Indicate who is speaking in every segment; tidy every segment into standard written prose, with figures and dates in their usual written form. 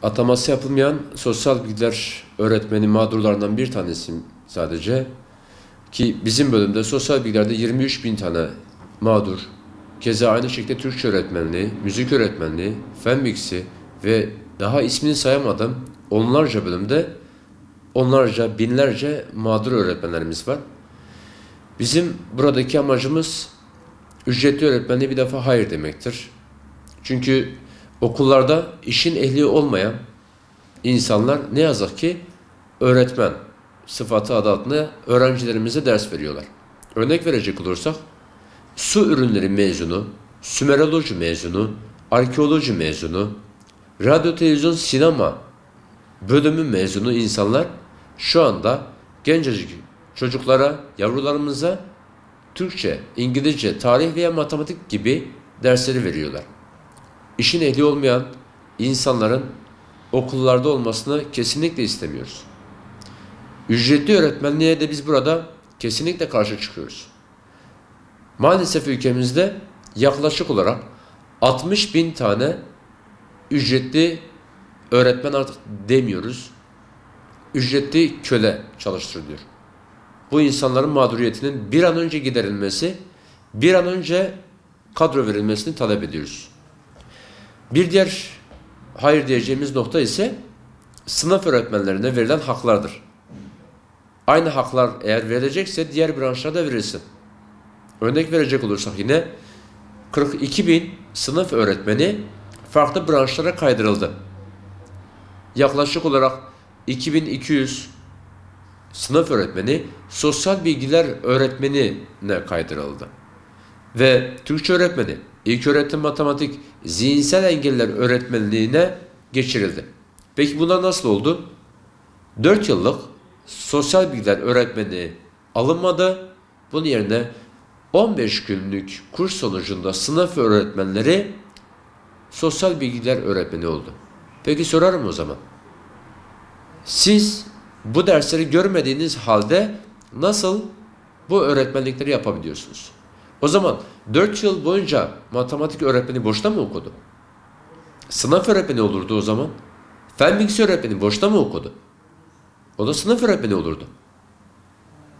Speaker 1: Ataması yapılmayan sosyal bilgiler öğretmeni mağdurlarından bir tanesiyim sadece. Ki bizim bölümde sosyal bilgilerde 23 bin tane mağdur. Keza aynı şekilde Türkçe öğretmenliği, müzik öğretmenliği, fen bilgisi ve daha ismini sayamadım onlarca bölümde onlarca, binlerce mağdur öğretmenlerimiz var. Bizim buradaki amacımız ücretli öğretmenliğe bir defa hayır demektir. Çünkü okullarda işin ehli olmayan insanlar ne yazık ki öğretmen sıfatı adı altında öğrencilerimize ders veriyorlar. Örnek verecek olursak su ürünleri mezunu, sümeroloji mezunu, arkeoloji mezunu, radyo, televizyon, sinema bölümü mezunu insanlar şu anda gencecik çocuklara, yavrularımıza Türkçe, İngilizce, tarih veya matematik gibi dersleri veriyorlar. İşin ehli olmayan insanların okullarda olmasını kesinlikle istemiyoruz. Ücretli öğretmenliğe de biz burada kesinlikle karşı çıkıyoruz. Maalesef ülkemizde yaklaşık olarak 60 bin tane ücretli öğretmen artık demiyoruz. Ücretli köle çalıştırılıyor. Bu insanların mağduriyetinin bir an önce giderilmesi, bir an önce kadro verilmesini talep ediyoruz. Bir diğer hayır diyeceğimiz nokta ise sınıf öğretmenlerine verilen haklardır. Aynı haklar eğer verilecekse diğer branşlara da verilsin. Örnek verecek olursak yine 42 bin sınıf öğretmeni farklı branşlara kaydırıldı. Yaklaşık olarak 2200 sınıf öğretmeni sosyal bilgiler öğretmenine kaydırıldı. Ve Türkçe öğretmeni, ilköğretim matematik, zihinsel engeller öğretmenliğine geçirildi. Peki bunlar nasıl oldu? 4 yıllık sosyal bilgiler öğretmeni alınmadı. Bunun yerine 15 günlük kurs sonucunda sınıf öğretmenleri sosyal bilgiler öğretmeni oldu. Peki sorarım o zaman. Siz bu dersleri görmediğiniz halde nasıl bu öğretmenlikleri yapabiliyorsunuz? O zaman 4 yıl boyunca matematik öğretmeni boşta mı okudu? Sınıf öğretmeni olurdu o zaman. Fen bilgisi öğretmeni boşta mı okudu? O da sınıf öğretmeni olurdu.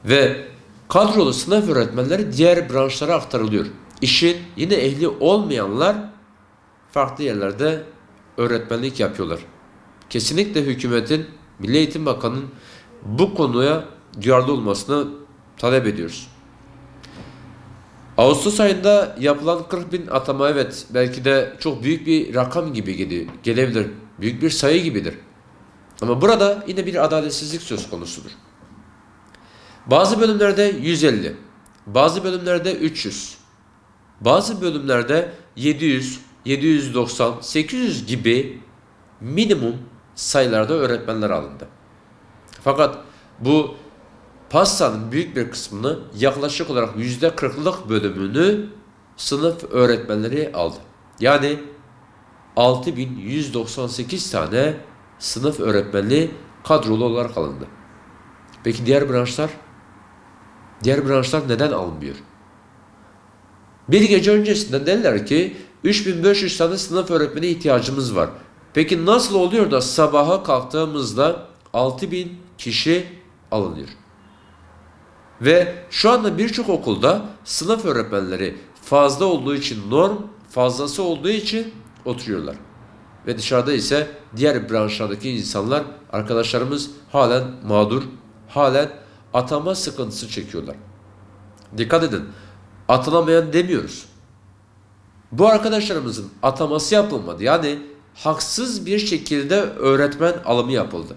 Speaker 1: Ve kadrolu sınıf öğretmenleri diğer branşlara aktarılıyor. İşin yine ehli olmayanlar farklı yerlerde öğretmenlik yapıyorlar. Kesinlikle hükümetin, Milli Eğitim Bakanı'nın bu konuya duyarlı olmasını talep ediyoruz. Ağustos ayında yapılan 40 bin atama evet belki de çok büyük bir rakam gibi gelebilir. Büyük bir sayı gibidir. Ama burada yine bir adaletsizlik söz konusudur. Bazı bölümlerde 150, bazı bölümlerde 300, bazı bölümlerde 700, 790, 800 gibi minimum sayılarda öğretmenler alındı. Fakat bu pastanın büyük bir kısmını yaklaşık olarak %40'lık bölümünü sınıf öğretmenleri aldı. Yani 6198 tane sınıf öğretmenliği kadrolu olarak alındı. Peki diğer branşlar? Diğer branşlar neden alınmıyor? Bir gece öncesinden derler ki 3500 tane sınıf öğretmeni ihtiyacımız var. Peki nasıl oluyor da sabaha kalktığımızda 6000 kişi alınıyor? Ve şu anda birçok okulda sınıf öğretmenleri fazla olduğu için fazlası olduğu için oturuyorlar. Ve dışarıda ise diğer branşlardaki insanlar, arkadaşlarımız halen mağdur, halen atama sıkıntısı çekiyorlar. Dikkat edin, atanamayan demiyoruz. Bu arkadaşlarımızın ataması yapılmadı. Yani haksız bir şekilde öğretmen alımı yapıldı.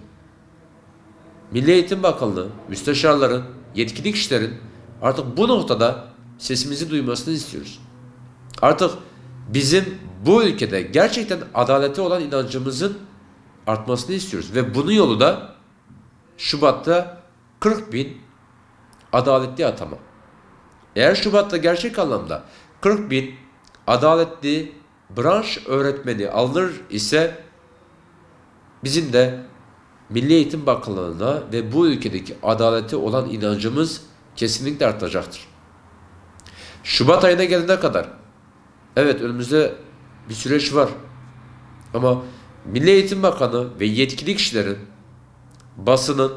Speaker 1: Milli Eğitim Bakanlığı, müsteşarların, yetkili kişilerin artık bu noktada sesimizi duymasını istiyoruz. Artık bizim bu ülkede gerçekten adalete olan inancımızın artmasını istiyoruz. Ve bunun yolu da Şubat'ta 40 bin adaletli atama. Eğer Şubat'ta gerçek anlamda 40 bin adaletli branş öğretmeni alınır ise bizim de Milli Eğitim Bakanlığı'na ve bu ülkedeki adalete olan inancımız kesinlikle artacaktır. Şubat ayına gelene kadar evet önümüzde bir süreç var ama Milli Eğitim Bakanı ve yetkili kişilerin, basının,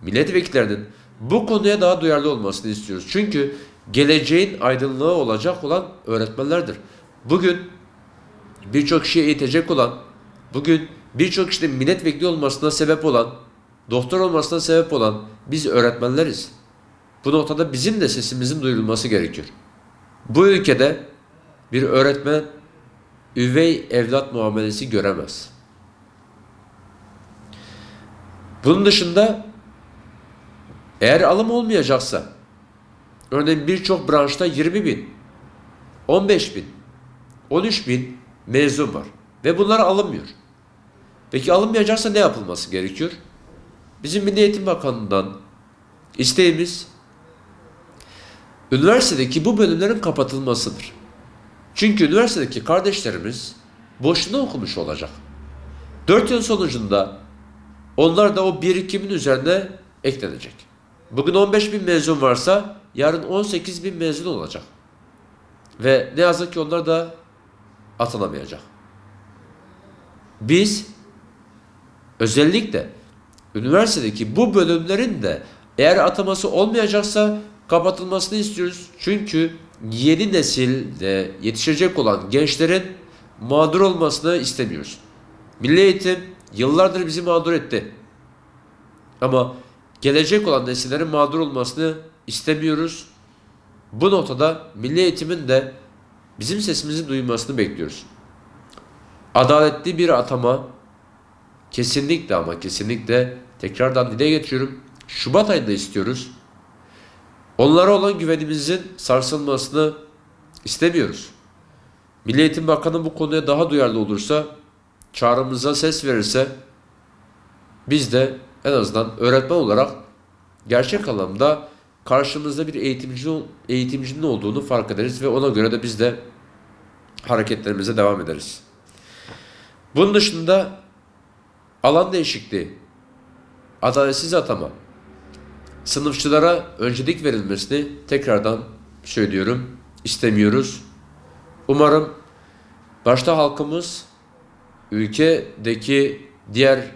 Speaker 1: milletvekillerinin bu konuya daha duyarlı olmasını istiyoruz. Çünkü geleceğin aydınlığı olacak olan öğretmenlerdir. Bugün birçok kişiyi eğitecek olan, bugün birçok kişinin milletvekili olmasına sebep olan, doktor olmasına sebep olan biz öğretmenleriz. Bu noktada bizim de sesimizin duyurulması gerekiyor. Bu ülkede bir öğretmen üvey evlat muamelesi göremez. Bunun dışında eğer alım olmayacaksa, örneğin birçok branşta 20 bin, 15 bin, 13 bin mezun var ve bunlar alınmıyor. Peki alınmayacaksa ne yapılması gerekiyor? Bizim Milli Eğitim Bakanlığı'ndan isteğimiz üniversitedeki bu bölümlerin kapatılmasıdır. Çünkü üniversitedeki kardeşlerimiz boşuna okumuş olacak. 4 yıl sonucunda onlar da o birikimin üzerine eklenecek. Bugün 15 bin mezun varsa yarın 18 bin mezun olacak. Ve ne yazık ki onlar da atanamayacak. Biz özellikle üniversitedeki bu bölümlerin de eğer ataması olmayacaksa kapatılmasını istiyoruz. Çünkü yeni nesilde yetişecek olan gençlerin mağdur olmasını istemiyoruz. Milli Eğitim yıllardır bizi mağdur etti. Ama gelecek olan nesillerin mağdur olmasını istemiyoruz. Bu noktada Milli Eğitim'in de bizim sesimizi duymasını bekliyoruz. Adaletli bir atama kesinlikle ama kesinlikle tekrardan dile getiriyorum. Şubat ayında istiyoruz. Onlara olan güvenimizin sarsılmasını istemiyoruz. Milli Eğitim Bakanı bu konuya daha duyarlı olursa, çağrımıza ses verirse, biz de en azından öğretmen olarak gerçek anlamda karşımızda bir eğitimcinin olduğunu fark ederiz ve ona göre de biz de hareketlerimize devam ederiz. Bunun dışında alan değişikliği, adaletsiz atama, sınıfçılara öncelik verilmesini tekrardan söylüyorum, istemiyoruz. Umarım başta halkımız, ülkedeki diğer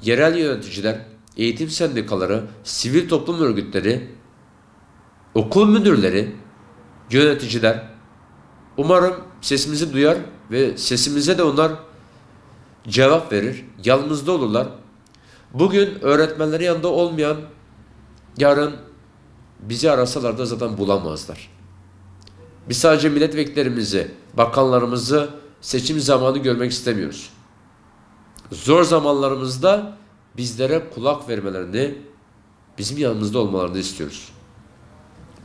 Speaker 1: yerel yöneticiler, eğitim sendikaları, sivil toplum örgütleri, okul müdürleri, yöneticiler, umarım sesimizi duyar ve sesimize de onlar cevap verir, yanımızda olurlar. Bugün öğretmenlerin yanında olmayan, yarın bizi arasalar da zaten bulamazlar. Biz sadece milletvekillerimizi, bakanlarımızı seçim zamanı görmek istemiyoruz. Zor zamanlarımızda bizlere kulak vermelerini, bizim yanımızda olmalarını istiyoruz.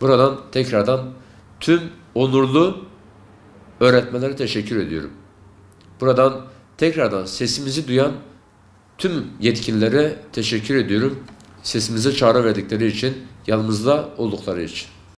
Speaker 1: Buradan tekrardan tüm onurlu öğretmenlere teşekkür ediyorum. Buradan tekrardan sesimizi duyan tüm yetkililere teşekkür ediyorum. Sesimize çağrı verdikleri için, yanımızda oldukları için.